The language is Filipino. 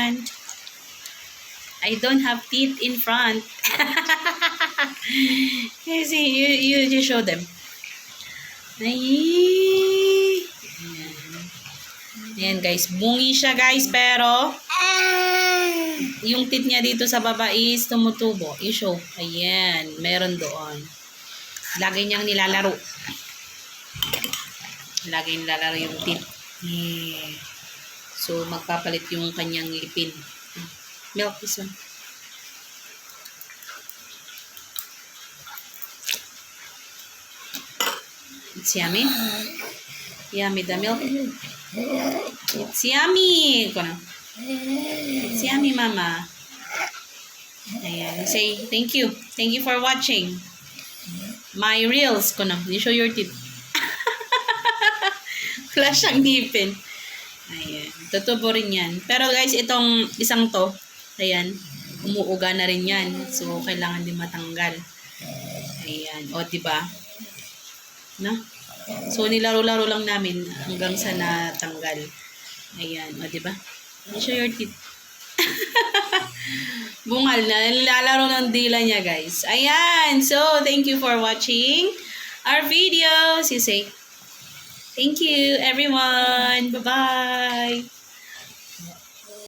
yan. I don't have teeth in front. You see, you just show them. Ay. Ayan guys, bungi siya guys, pero yung teeth niya dito sa baba is tumutubo. I-show. Ayan, meron doon. Lagi niyang nilalaro. Lagi nilalaro yung teeth. Yeah. So, magpapalit yung kanyang lipin. Milk this one. It's yummy. Yummy the milk. It's yummy. It's yummy, mama. Ayan. Say thank you. Thank you for watching my reels. You show your teeth. Wala siyang ngipin. Ayan. Tutubo rin yan. Pero guys, itong isang to, ayan, umuuga na rin yan. So, kailangan din matanggal. Ayan. O, diba? No? So, nilaro-laro lang namin hanggang sa natanggal. Ayan. O, diba? Show your teeth. Bungal na. Nilalaro ng dila niya, guys. Ayan. So, thank you for watching our videos. You say, thank you, everyone. Bye-bye.